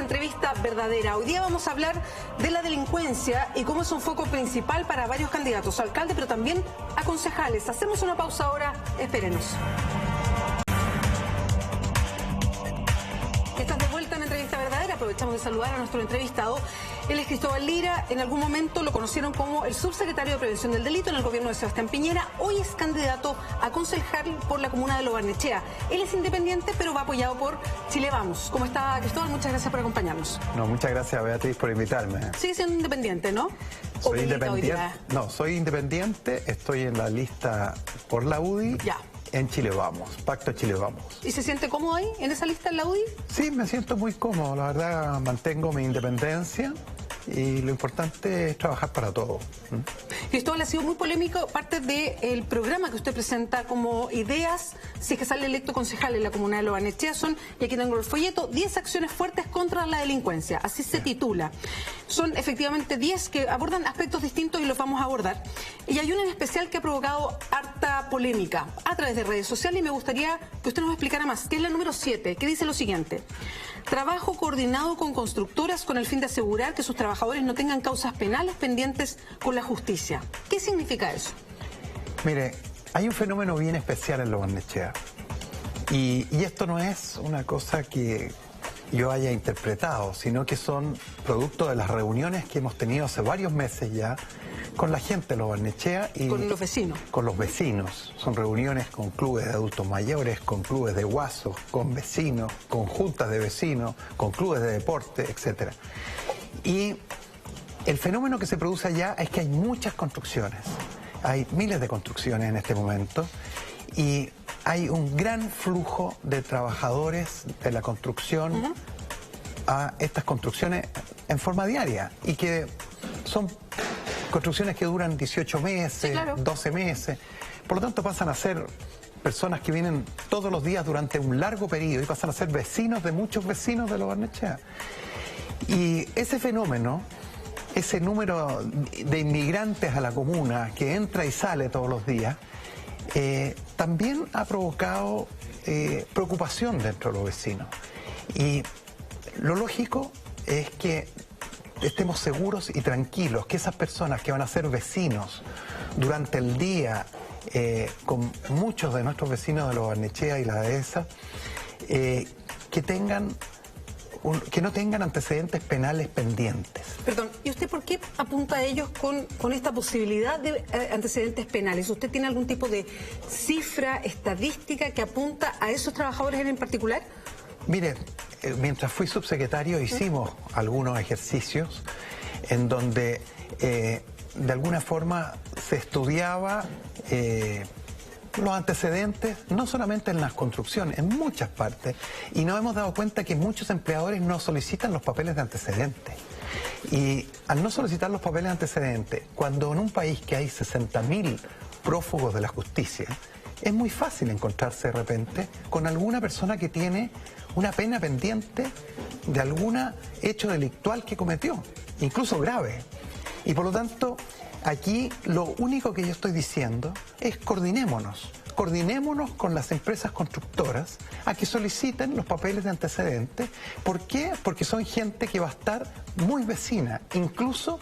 Entrevista Verdadera. Hoy día vamos a hablar de la delincuencia y cómo es un foco principal para varios candidatos a alcalde, pero también a concejales. Hacemos una pausa ahora, espérenos. Estás de vuelta en Entrevista Verdadera. Aprovechamos de saludar a nuestro entrevistado. Él es Cristóbal Lira. En algún momento lo conocieron como el subsecretario de Prevención del Delito en el gobierno de Sebastián Piñera. Hoy es candidato a concejal por la comuna de Lo Barnechea. Él es independiente, pero va apoyado por Chile Vamos. ¿Cómo está, Cristóbal? Muchas gracias por acompañarnos. No, muchas gracias, Beatriz, por invitarme. Sigue siendo independiente, ¿no? Soy independiente. No, soy independiente. Estoy en la lista por la UDI. Ya. En Chile Vamos, Pacto Chile Vamos. ¿Y se siente cómodo ahí, en esa lista en la UDI? Sí, me siento muy cómodo, la verdad mantengo mi independencia y lo importante es trabajar para todos. Cristóbal, ha sido muy polémico parte del programa que usted presenta como ideas, si es que sale electo concejal en la comuna de Lo Barnechea, son, y aquí tengo el folleto, 10 acciones fuertes contra la delincuencia, así se titula. Son efectivamente 10 que abordan aspectos distintos y los vamos a abordar. Y hay una en especial que ha provocado harta polémica a través de redes sociales y me gustaría que usted nos explicara más, que es la número 7, que dice lo siguiente: trabajo coordinado con constructoras con el fin de asegurar que sus trabajadores no tengan causas penales pendientes con la justicia. ¿Qué significa eso? Mire, hay un fenómeno bien especial en Lo Barnechea y esto no es una cosa que yo haya interpretado, sino que son producto de las reuniones que hemos tenido hace varios meses ya con la gente de Lo Barnechea y con los vecinos. Con los vecinos. Son reuniones con clubes de adultos mayores, con clubes de guasos, con vecinos, con juntas de vecinos, con clubes de deporte, etcétera. Y el fenómeno que se produce allá es que hay muchas construcciones. Hay miles de construcciones en este momento y hay un gran flujo de trabajadores de la construcción a estas construcciones en forma diaria y que son construcciones que duran 18 meses, sí, claro, 12 meses. Por lo tanto pasan a ser personas que vienen todos los días durante un largo periodo y pasan a ser vecinos de muchos vecinos de Lo Barnechea. Y ese fenómeno, ese número de inmigrantes a la comuna que entra y sale todos los días, también ha provocado preocupación dentro de los vecinos. Y lo lógico es que estemos seguros y tranquilos que esas personas que van a ser vecinos durante el día con muchos de nuestros vecinos de Lo Barnechea y la dehesa, que no tengan antecedentes penales pendientes. Perdón, ¿y usted por qué apunta a ellos con esta posibilidad de antecedentes penales? ¿Usted tiene algún tipo de cifra estadística que apunta a esos trabajadores en particular? Mire, mientras fui subsecretario hicimos algunos ejercicios en donde de alguna forma se estudiaba los antecedentes, no solamente en las construcciones, en muchas partes, y nos hemos dado cuenta que muchos empleadores no solicitan los papeles de antecedentes. Y al no solicitar los papeles de antecedentes, cuando en un país que hay 60.000 prófugos de la justicia, es muy fácil encontrarse de repente con alguna persona que tiene una pena pendiente de algún hecho delictual que cometió, incluso grave. Y por lo tanto, aquí lo único que yo estoy diciendo es coordinémonos con las empresas constructoras a que soliciten los papeles de antecedentes. ¿Por qué? Porque son gente que va a estar muy vecina. Incluso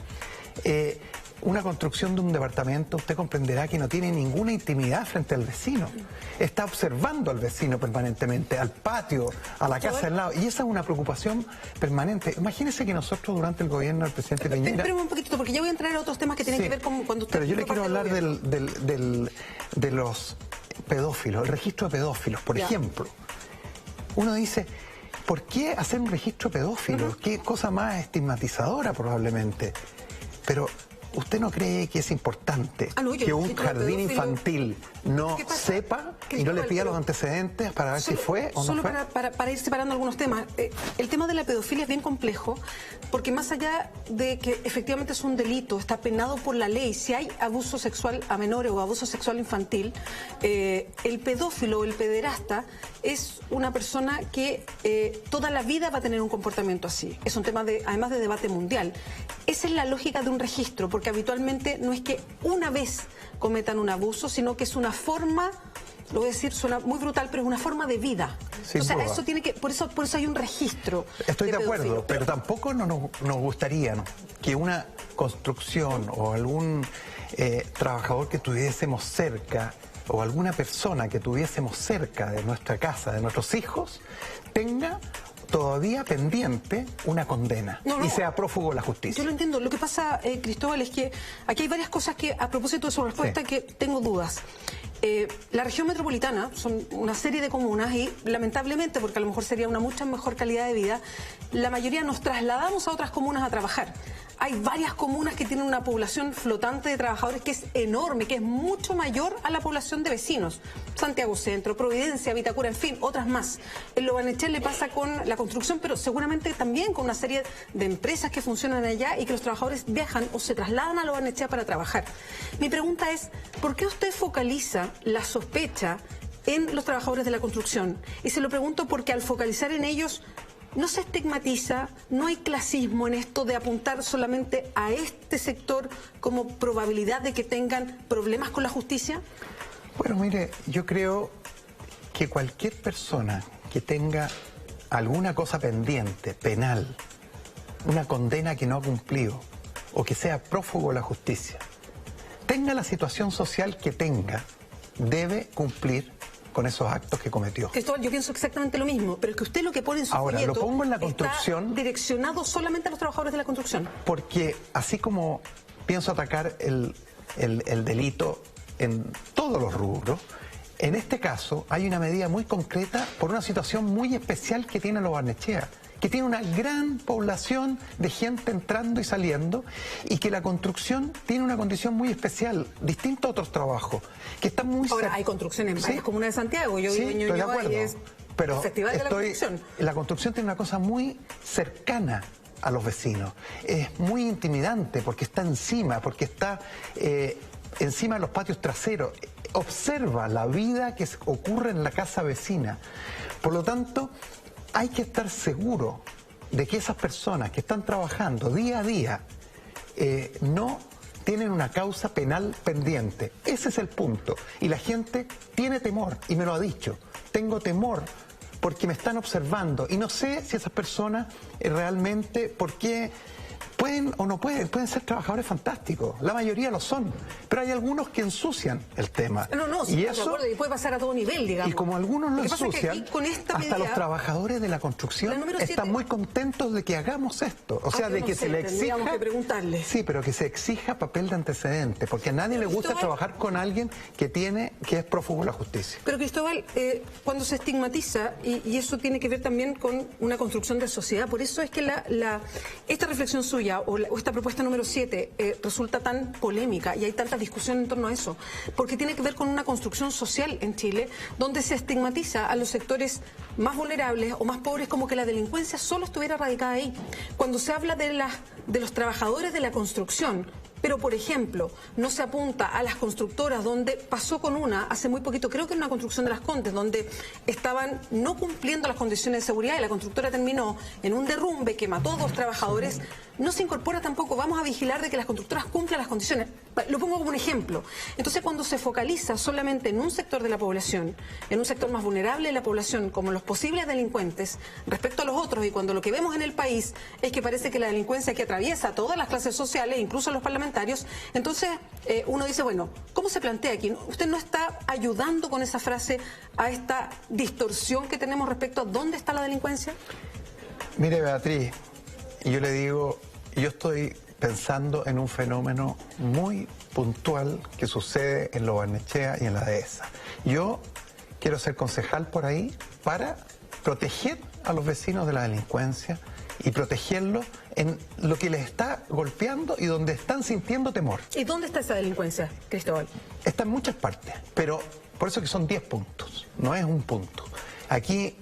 una construcción de un departamento, usted comprenderá que no tiene ninguna intimidad frente al vecino. Está observando al vecino permanentemente, al patio, a la casa al lado. Y esa es una preocupación permanente. Imagínese que nosotros durante el gobierno del presidente Piñera... Espérame un poquito, porque ya voy a entrar a otros temas que tienen que ver con cuando usted... Pero yo le quiero hablar de los pedófilos, el registro de pedófilos, por ejemplo. Uno dice, ¿por qué hacer un registro de pedófilos? Qué cosa más estigmatizadora probablemente. Pero ¿usted no cree que es importante que un jardín infantil no sepa y no le pida los antecedentes para ver si fue o no fue? Solo para ir separando algunos temas. El tema de la pedofilia es bien complejo porque más allá de que efectivamente es un delito, está penado por la ley, si hay abuso sexual a menores o abuso sexual infantil, el pedófilo o el pederasta es una persona que toda la vida va a tener un comportamiento así. Es un tema además de debate mundial. Esa es la lógica de un registro, porque habitualmente no es que una vez cometan un abuso, sino que es una forma lo voy a decir, suena muy brutal, pero es una forma de vida. Sin duda. Eso tiene que, por eso hay un registro. Estoy de acuerdo, pedófilos. pero tampoco nos gustaría, ¿no?, que una construcción o algún trabajador que tuviésemos cerca o alguna persona que tuviésemos cerca de nuestra casa, de nuestros hijos, tenga todavía pendiente una condena y sea prófugo de la justicia. Yo lo entiendo. Lo que pasa, Cristóbal, es que aquí hay varias cosas que, a propósito de su respuesta, que tengo dudas. La región metropolitana son una serie de comunas y, lamentablemente, porque a lo mejor sería una mucha mejor calidad de vida, la mayoría nos trasladamos a otras comunas a trabajar. Hay varias comunas que tienen una población flotante de trabajadores que es enorme, que es mucho mayor a la población de vecinos. Santiago Centro, Providencia, Vitacura, en fin, otras más. En Lo Barnechea le pasa con la construcción, pero seguramente también con una serie de empresas que funcionan allá y que los trabajadores viajan o se trasladan a Lo Barnechea para trabajar. Mi pregunta es, ¿por qué usted focaliza la sospecha en los trabajadores de la construcción? Y se lo pregunto porque al focalizar en ellos, ¿no se estigmatiza, no hay clasismo en esto de apuntar solamente a este sector como probabilidad de que tengan problemas con la justicia? Bueno, mire, yo creo que cualquier persona que tenga alguna cosa pendiente, penal, una condena que no ha cumplido o que sea prófugo de la justicia, tenga la situación social que tenga, debe cumplir con esos actos que cometió. Cristóbal, yo pienso exactamente lo mismo, pero es que usted lo que pone en su Ahora, folleto lo pongo en la construcción, está direccionado solamente a los trabajadores de la construcción. Porque así como pienso atacar el delito en todos los rubros, en este caso hay una medida muy concreta por una situación muy especial que tiene Lo Barnechea, que tiene una gran población de gente entrando y saliendo, y que la construcción tiene una condición muy especial, distinto a otros trabajos, que están muy... Ahora, hay construcciones en varias comunas de Santiago, yo vivo en Ñuñoa y es pero el Festival de la Construcción. La construcción tiene una cosa muy cercana a los vecinos, es muy intimidante porque está encima, porque está encima de los patios traseros, observa la vida que ocurre en la casa vecina. Por lo tanto, hay que estar seguro de que esas personas que están trabajando día a día no tienen una causa penal pendiente. Ese es el punto. Y la gente tiene temor, y me lo ha dicho. Tengo temor porque me están observando y no sé si esas personas realmente, ¿por qué? Pueden o no pueden ser trabajadores fantásticos, la mayoría lo son, pero hay algunos que ensucian el tema. No, sí, y eso y puede pasar a todo nivel, digamos. Y como algunos lo ensucian, es que con esta hasta los trabajadores de la construcción están muy contentos de que hagamos esto, o sea, de que se le exija, que preguntarle. Sí, pero que se exija papel de antecedente, porque a nadie le gusta trabajar con alguien que es prófugo de la justicia. Pero Cristóbal, cuando se estigmatiza, y eso tiene que ver también con una construcción de sociedad, por eso es que esta reflexión suya o esta propuesta número 7 resulta tan polémica y hay tanta discusión en torno a eso, porque tiene que ver con una construcción social en Chile donde se estigmatiza a los sectores más vulnerables o más pobres como que la delincuencia solo estuviera radicada ahí. Cuando se habla de los trabajadores de la construcción, pero, por ejemplo, no se apunta a las constructoras, donde pasó con una hace muy poquito, creo que en una construcción de Las Condes, donde estaban no cumpliendo las condiciones de seguridad y la constructora terminó en un derrumbe que mató a 2 trabajadores. No se incorpora tampoco, vamos a vigilar de que las constructoras cumplan las condiciones. Lo pongo como un ejemplo. Entonces, cuando se focaliza solamente en un sector de la población, en un sector más vulnerable de la población, como los posibles delincuentes, respecto a los otros, y cuando lo que vemos en el país es que parece que la delincuencia que atraviesa todas las clases sociales, incluso a los parlamentarios, entonces uno dice, bueno, ¿cómo se plantea aquí? ¿Usted no está ayudando con esa frase a esta distorsión que tenemos respecto a dónde está la delincuencia? Mire, Beatriz, yo le digo, yo estoy pensando en un fenómeno muy puntual que sucede en Lo Barnechea y en la dehesa. Yo quiero ser concejal por ahí para proteger a los vecinos de la delincuencia y protegerlos en lo que les está golpeando y donde están sintiendo temor. ¿Y dónde está esa delincuencia, Cristóbal? Está en muchas partes, pero por eso que son 10 puntos, no es un punto. Aquí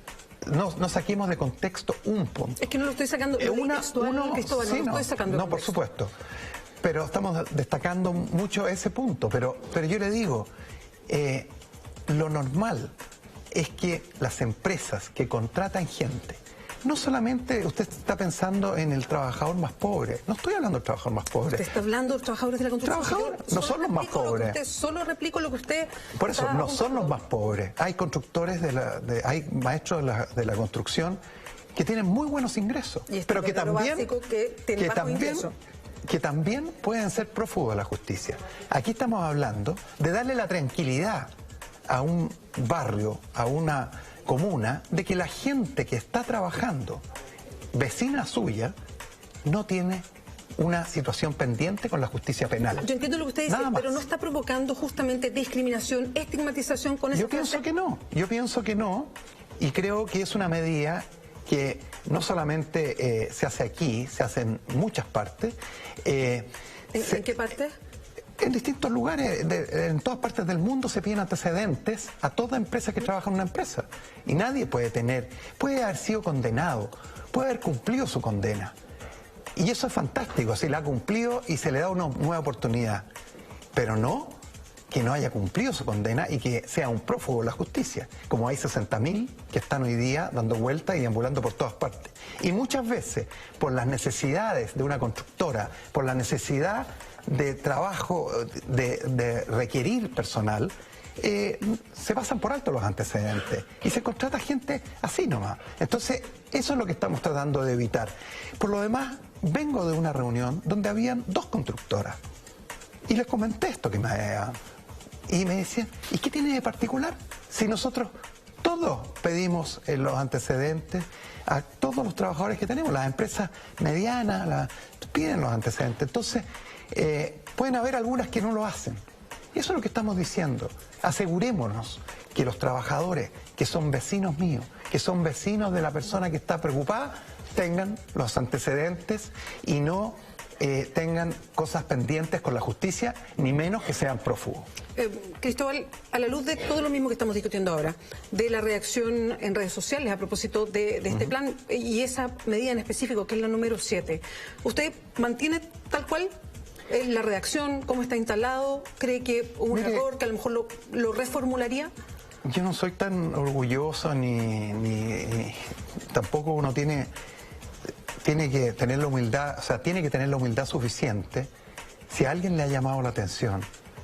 no saquemos de contexto un punto. Es que no lo estoy sacando de textual, Cristóbal, sí, no lo estoy sacando de no, por supuesto. Pero estamos destacando mucho ese punto. Pero yo le digo, lo normal es que las empresas que contratan gente no solamente usted está pensando en el trabajador más pobre. No estoy hablando del trabajador más pobre. Usted está hablando de los trabajadores de la construcción. Trabajadores no son los más pobres. Solo replico lo que usted... Por eso, no son los más pobres. Hay constructores, hay maestros de la construcción que tienen muy buenos ingresos, pero que también pueden ser prófugos de la justicia. Aquí estamos hablando de darle la tranquilidad a un barrio, a una comuna, de que la gente que está trabajando, vecina suya, no tiene una situación pendiente con la justicia penal. Yo entiendo lo que usted dice, pero no está provocando justamente discriminación, estigmatización con esa Yo pienso que no, y creo que es una medida que no solamente se hace aquí, se hace en muchas partes. ¿En qué parte? En distintos lugares, en todas partes del mundo se piden antecedentes a toda empresa que trabaja en una empresa. Y nadie puede haber sido condenado, puede haber cumplido su condena. Y eso es fantástico, si la ha cumplido y se le da una nueva oportunidad. Pero no que no haya cumplido su condena y que sea un prófugo de la justicia, como hay 60.000 que están hoy día dando vueltas y ambulando por todas partes. Y muchas veces, por las necesidades de una constructora, por la necesidad de trabajo, de requerir personal, se pasan por alto los antecedentes y se contrata gente así nomás. Entonces, eso es lo que estamos tratando de evitar. Por lo demás, vengo de una reunión donde habían 2 constructoras y les comenté esto que y me decían, ¿y qué tiene de particular? Si nosotros todos pedimos los antecedentes a todos los trabajadores que tenemos, las empresas medianas piden los antecedentes. Entonces, pueden haber algunas que no lo hacen. Y eso es lo que estamos diciendo. Asegurémonos que los trabajadores que son vecinos míos, que son vecinos de la persona que está preocupada, tengan los antecedentes y no tengan cosas pendientes con la justicia, ni menos que sean prófugos. Cristóbal, a la luz de todo lo mismo que estamos discutiendo ahora, de la reacción en redes sociales a propósito de este plan y esa medida en específico, que es la número 7, ¿usted mantiene tal cual la redacción, cómo está instalado? ¿Cree que hubo un error, que a lo mejor lo reformularía? Yo no soy tan orgulloso ni tampoco uno tiene que tener la humildad, o sea, tiene que tener la humildad suficiente. Si a alguien le ha llamado la atención,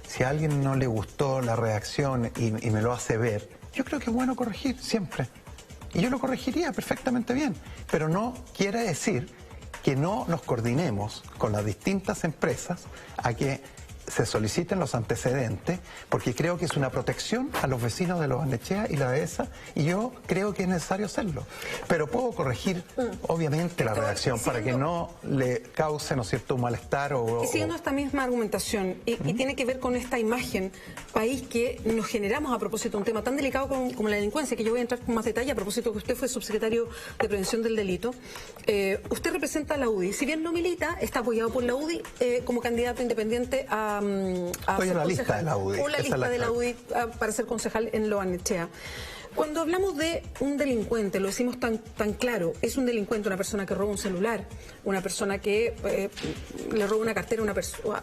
si a alguien no le gustó la reacción y me lo hace ver, yo creo que es bueno corregir siempre. Y yo lo corregiría perfectamente bien, pero no quiere decir que no nos coordinemos con las distintas empresas a que se soliciten los antecedentes, porque creo que es una protección a los vecinos de Lo Barnechea y la dehesa, y yo creo que es necesario hacerlo. Pero puedo corregir, obviamente, la redacción para que no le cause, ¿no es cierto?, un malestar y siguiendo esta misma argumentación, y tiene que ver con esta imagen país que nos generamos a propósito de un tema tan delicado como la delincuencia, que yo voy a entrar con más detalle a propósito que usted fue subsecretario de Prevención del Delito. Usted representa a la UDI. Si bien no milita, está apoyado por la UDI como candidato independiente estoy en la lista de la UDI. O la lista de la UDI para ser concejal en Lo Barnechea. Cuando hablamos de un delincuente, lo decimos tan claro, es un delincuente una persona que roba un celular, una persona que le roba una cartera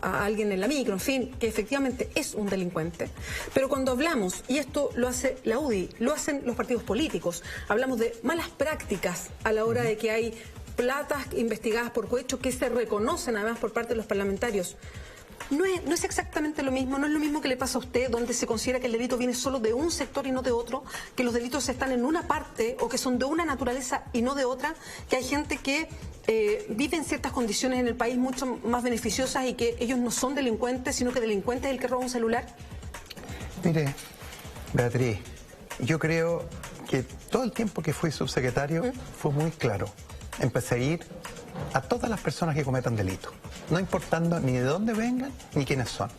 a alguien en la micro, en fin, que efectivamente es un delincuente. Pero cuando hablamos, y esto lo hace la UDI, lo hacen los partidos políticos, hablamos de malas prácticas a la hora de que hay platas investigadas por cohecho que se reconocen además por parte de los parlamentarios. No es exactamente lo mismo, no es lo mismo que le pasa a usted, donde se considera que el delito viene solo de un sector y no de otro, que los delitos están en una parte o que son de una naturaleza y no de otra, que hay gente que vive en ciertas condiciones en el país mucho más beneficiosas y que ellos no son delincuentes, sino que delincuente es el que roba un celular. Mire, Beatriz, yo creo que todo el tiempo que fui subsecretario fue muy claro. Empecé a ir a todas las personas que cometan delitos, no importando ni de dónde vengan ni quiénes son.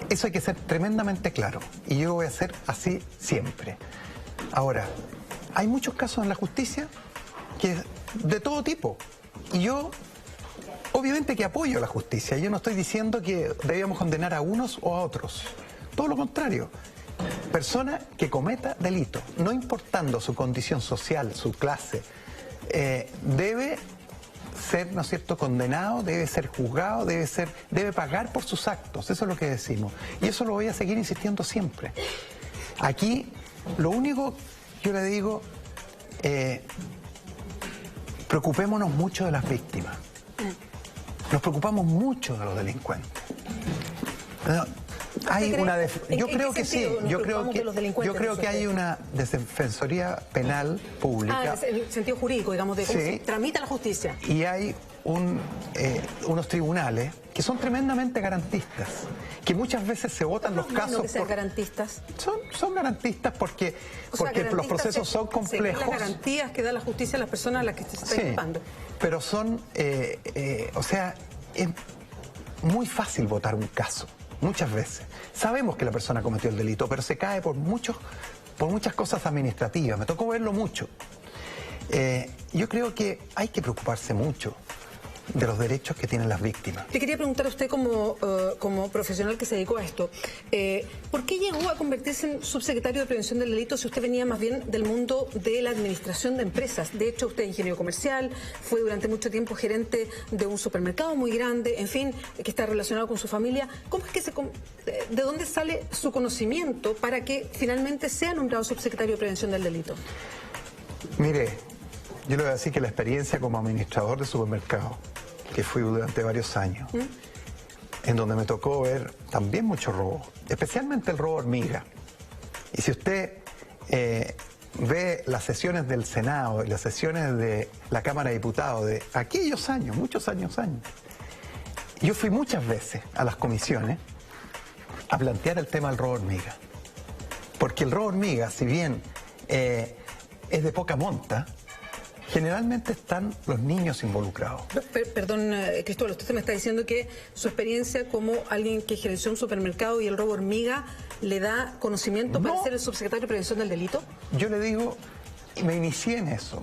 Eso hay que ser tremendamente claro y yo voy a ser así siempre. Ahora, hay muchos casos en la justicia que de todo tipo y yo obviamente que apoyo a la justicia. Yo no estoy diciendo que debíamos condenar a unos o a otros, todo lo contrario. Persona que cometa delito, no importando su condición social, su clase, debe ser, ¿no es cierto?, condenado, debe ser juzgado, debe pagar por sus actos. Eso es lo que decimos. Y eso lo voy a seguir insistiendo siempre. Aquí, lo único, yo le digo, preocupémonos mucho de las víctimas. Nos preocupamos mucho de los delincuentes. Hay una yo creo que sí, yo creo que hay una defensoría penal pública. En el sentido jurídico, digamos, de cómo Sí. se tramita la justicia. Y hay unos tribunales que son tremendamente garantistas, que muchas veces se votan los casos que sean garantistas. son garantistas porque los procesos son complejos. Las garantías que da la justicia a las personas a las que se está culpando. Pero son, o sea, es muy fácil votar un caso, muchas veces. Sabemos que la persona cometió el delito, pero se cae por muchas cosas administrativas. Me tocó verlo mucho. Yo creo que hay que preocuparse mucho de los derechos que tienen las víctimas. Le quería preguntar a usted como profesional que se dedicó a esto, ¿por qué llegó a convertirse en subsecretario de Prevención del Delito si usted venía más bien del mundo de la administración de empresas? De hecho, usted es ingeniero comercial, fue durante mucho tiempo gerente de un supermercado muy grande, en fin, que está relacionado con su familia. ¿Cómo es que de dónde sale su conocimiento para que finalmente sea nombrado subsecretario de Prevención del Delito? Mire, yo le voy a decir que la experiencia como administrador de supermercado, que fui durante varios años, en donde me tocó ver también mucho robo, especialmente el robo hormiga. Y si usted ve las sesiones del Senado y las sesiones de la Cámara de Diputados de aquellos años, muchos años, yo fui muchas veces a las comisiones a plantear el tema del robo hormiga. Porque el robo hormiga, si bien es de poca monta, generalmente están los niños involucrados. Perdón, Cristóbal, usted me está diciendo que su experiencia como alguien que gerenció un supermercado y el robo hormiga le da conocimiento para ser el subsecretario de Prevención del Delito. Yo le digo, me inicié en eso.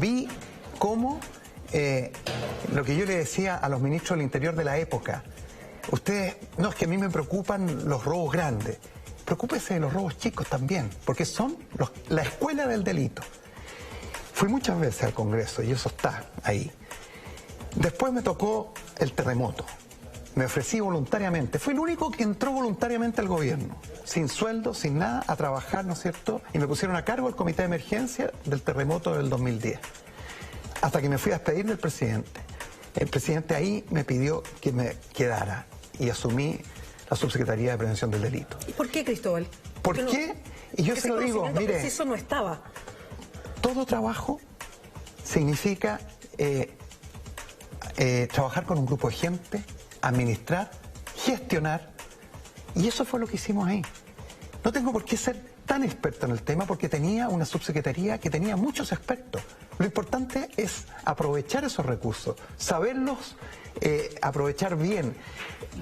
Vi cómo lo que yo le decía a los ministros del Interior de la época, ustedes, no, es que a mí me preocupan los robos grandes, preocúpese de los robos chicos también, porque son la escuela del delito. Fui muchas veces al Congreso y eso está ahí. Después me tocó el terremoto. Me ofrecí voluntariamente. Fui el único que entró voluntariamente al gobierno, sin sueldo, sin nada, a trabajar, ¿no es cierto? Y me pusieron a cargo el comité de emergencia del terremoto del 2010. Hasta que me fui a despedir del presidente. El presidente ahí me pidió que me quedara y asumí la subsecretaría de Prevención del Delito. ¿Y por qué, Cristóbal? ¿Por qué? Y yo se lo digo, mire, eso no estaba. Todo trabajo significa trabajar con un grupo de gente, administrar, gestionar, y eso fue lo que hicimos ahí. No tengo por qué ser tan experto en el tema porque tenía una subsecretaría que tenía muchos expertos. Lo importante es aprovechar esos recursos, saberlos aprovechar bien,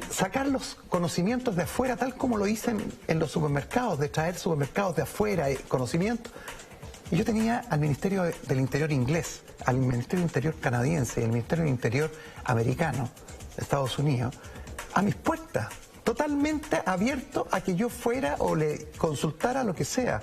sacar los conocimientos de afuera, tal como lo hice en los supermercados, de traer supermercados de afuera, conocimientos. Y yo tenía al Ministerio del Interior inglés, al Ministerio del Interior canadiense y al Ministerio del Interior americano, de Estados Unidos, a mis puertas, totalmente abierto a que yo fuera o le consultara lo que sea,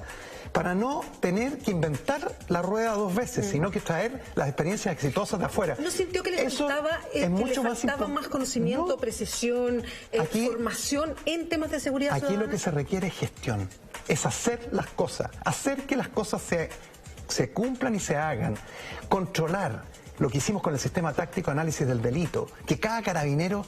para no tener que inventar la rueda dos veces, sino que traer las experiencias exitosas de afuera. ¿No sintió que le faltaba más conocimiento, precisión, formación en temas de seguridad ciudadana? Aquí lo que se requiere es gestión, es hacer las cosas, hacer que las cosas se cumplan y se hagan, controlar lo que hicimos con el sistema táctico de análisis del delito, que cada carabinero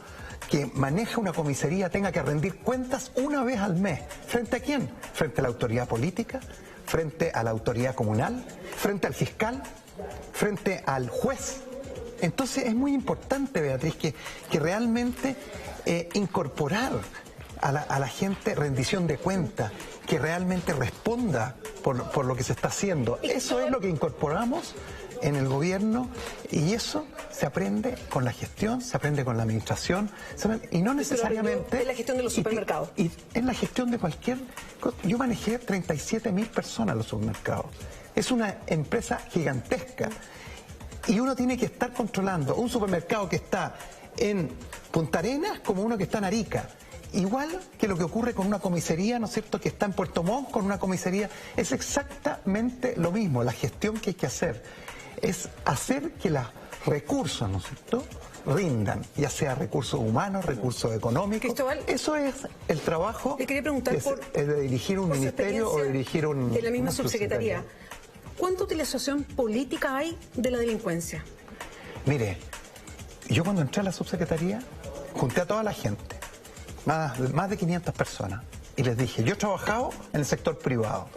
que maneja una comisaría tenga que rendir cuentas una vez al mes. ¿Frente a quién? Frente a la autoridad política, frente a la autoridad comunal, frente al fiscal, frente al juez. Entonces es muy importante, Beatriz, que realmente incorporar a la gente rendición de cuentas, que realmente responda por lo que se está haciendo. Eso es lo que incorporamos en el gobierno y eso se aprende con la gestión, se aprende con la administración y no necesariamente... En la gestión de los supermercados. Y en la gestión de cualquier... Yo manejé 37.000 personas en los supermercados. Es una empresa gigantesca y uno tiene que estar controlando un supermercado que está en Punta Arenas como uno que está en Arica. Igual que lo que ocurre con una comisaría, ¿no es cierto?, que está en Puerto Montt con una comisaría, es exactamente lo mismo. La gestión que hay que hacer es hacer que los recursos, ¿no es cierto?, rindan, ya sea recursos humanos, recursos económicos. Cristóbal, eso es el trabajo le quería preguntar de dirigir un ministerio o dirigir un... De la misma subsecretaría. ¿cuánta utilización política hay de la delincuencia? Mire, yo cuando entré a la subsecretaría, junté a toda la gente, más de 500 personas, y les dije, yo he trabajado en el sector privado.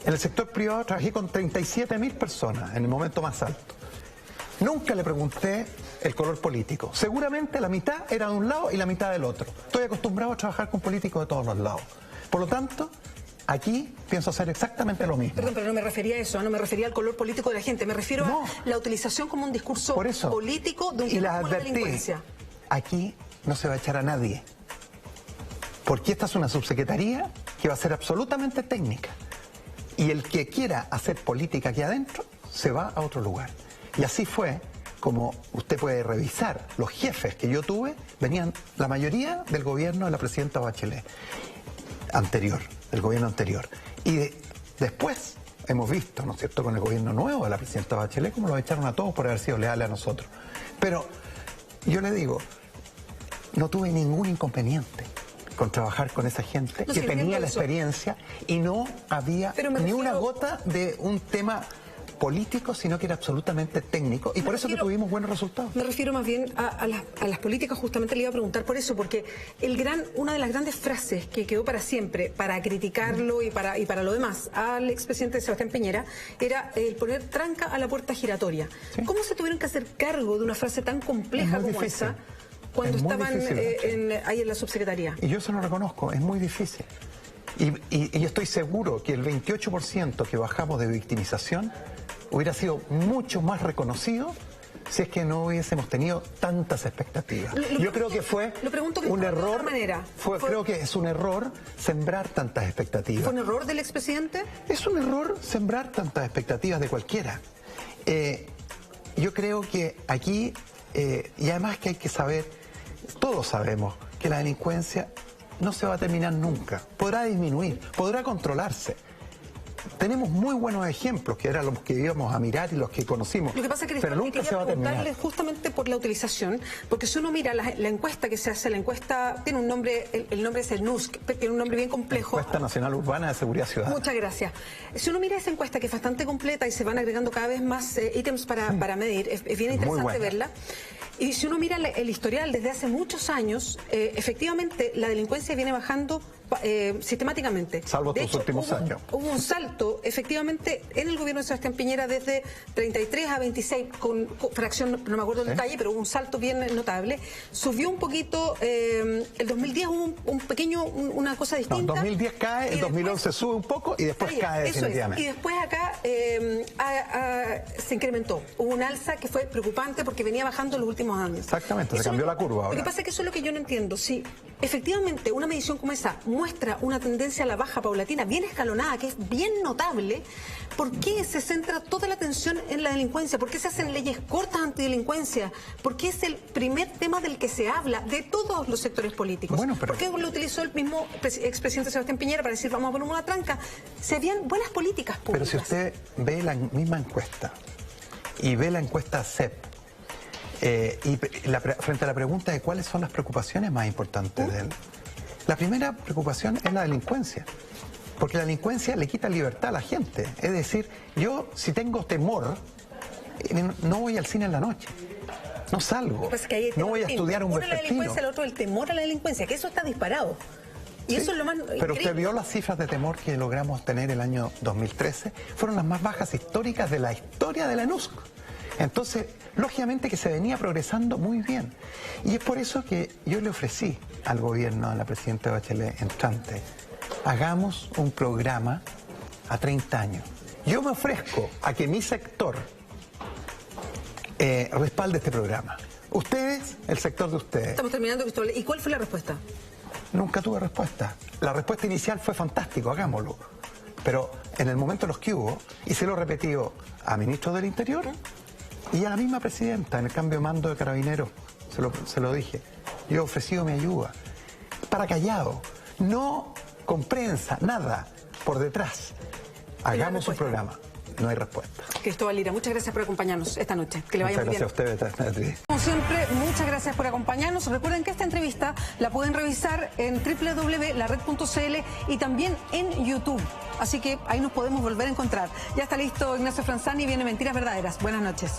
En el sector privado trabajé con 37.000 personas en el momento más alto. Nunca le pregunté el color político. Seguramente la mitad era de un lado y la mitad del otro. Estoy acostumbrado a trabajar con políticos de todos los lados. Por lo tanto, aquí pienso hacer exactamente lo mismo. Perdón, pero no me refería a eso, no me refería al color político de la gente, me refiero a la utilización como un discurso político de un tema como la delincuencia. Aquí no se va a echar a nadie, porque esta es una subsecretaría que va a ser absolutamente técnica, y el que quiera hacer política aquí adentro se va a otro lugar. Y así fue como usted puede revisar, los jefes que yo tuve venían la mayoría del gobierno de la presidenta Bachelet anterior, el gobierno anterior. Y después hemos visto, ¿no es cierto?, con el gobierno nuevo de la presidenta Bachelet, cómo los echaron a todos por haber sido leales a nosotros. Pero yo le digo, no tuve ningún inconveniente con trabajar con esa gente que tenía la experiencia, y no había ni una gota de un tema político, sino que era absolutamente técnico, y por eso que tuvimos buenos resultados. Me refiero más bien a las políticas. Justamente le iba a preguntar por eso, porque una de las grandes frases que quedó para siempre, para criticarlo y para lo demás, al expresidente Sebastián Piñera, era el poner tranca a la puerta giratoria. ¿Sí? ¿Cómo se tuvieron que hacer cargo de una frase tan compleja como esa cuando estaban ahí en la subsecretaría? Y yo se lo reconozco, es muy difícil. Y yo estoy seguro que el 28% que bajamos de victimización hubiera sido mucho más reconocido si es que no hubiésemos tenido tantas expectativas. Yo creo que fue un error. Creo que es un error sembrar tantas expectativas. ¿Fue un error del expresidente? Es un error sembrar tantas expectativas de cualquiera. Yo creo que aquí, y además que hay que saber, todos sabemos que la delincuencia no se va a terminar nunca. Podrá disminuir, podrá controlarse. Tenemos muy buenos ejemplos, que eran los que íbamos a mirar y los que conocimos. Lo que pasa es que pero nunca se va a terminar. Justamente por la utilización, porque si uno mira la encuesta que se hace, la encuesta tiene un nombre, el nombre es el NUSC, tiene un nombre bien complejo. Encuesta Nacional Urbana de Seguridad Ciudadana. Muchas gracias. Si uno mira esa encuesta, que es bastante completa y se van agregando cada vez más ítems para medir, es bien interesante verla. Y si uno mira el historial desde hace muchos años, efectivamente la delincuencia viene bajando sistemáticamente. Salvo estos últimos años. Hubo un salto, efectivamente, en el gobierno de Sebastián Piñera desde 33 a 26, con fracción, no me acuerdo el detalle, pero hubo un salto bien notable. Subió un poquito, el 2010 hubo una cosa distinta. No, el 2010 cae, el 2011 sube un poco y después cae definitivamente. Y después acá se incrementó. Hubo un alza que fue preocupante porque venía bajando en los últimos años. Exactamente, se cambió la curva ahora. Lo que pasa es que eso es lo que yo no entiendo. Si efectivamente una medición como esa muestra una tendencia a la baja paulatina, bien escalonada, que es bien notable, ¿por qué se centra toda la atención en la delincuencia? ¿Por qué se hacen leyes cortas antidelincuencia? ¿Por qué es el primer tema del que se habla de todos los sectores políticos? Bueno, pero... ¿Por qué lo utilizó el mismo expresidente Sebastián Piñera para decir vamos a poner una tranca? Se habían buenas políticas públicas. Pero si usted ve la misma encuesta y ve la encuesta CEP, frente a la pregunta de cuáles son las preocupaciones más importantes de él, la primera preocupación es la delincuencia, porque la delincuencia le quita libertad a la gente. Es decir, yo si tengo temor, no voy al cine en la noche, no salgo, no voy a estudiar un vespertino. Uno la delincuencia, el otro el temor a la delincuencia, que eso está disparado. Y eso es lo más pero increíble. Usted vio las cifras de temor que logramos tener el año 2013, fueron las más bajas históricas de la historia de la NUSC. Entonces, lógicamente que se venía progresando muy bien. Y es por eso que yo le ofrecí al gobierno, a la presidenta Bachelet entrante, hagamos un programa a 30 años. Yo me ofrezco a que mi sector respalde este programa. Ustedes, el sector de ustedes. Estamos terminando, Cristóbal. ¿Y cuál fue la respuesta? Nunca tuve respuesta. La respuesta inicial fue fantástico, hagámoslo. Pero en el momento en los que hubo, y se lo repetió a ministro del Interior y a la misma presidenta en el cambio de mando de Carabineros, se lo dije. Yo he ofrecido mi ayuda. Para callado, no con prensa, nada, por detrás. Hagamos un programa. no hay respuesta. Cristóbal Lira, muchas gracias por acompañarnos esta noche. Que le vaya muy bien. Muchas gracias a ustedes, Beatriz. Como siempre, muchas gracias por acompañarnos. Recuerden que esta entrevista la pueden revisar en www.lared.cl y también en YouTube. Así que ahí nos podemos volver a encontrar. Ya está listo Ignacio Franzani, viene Mentiras Verdaderas. Buenas noches.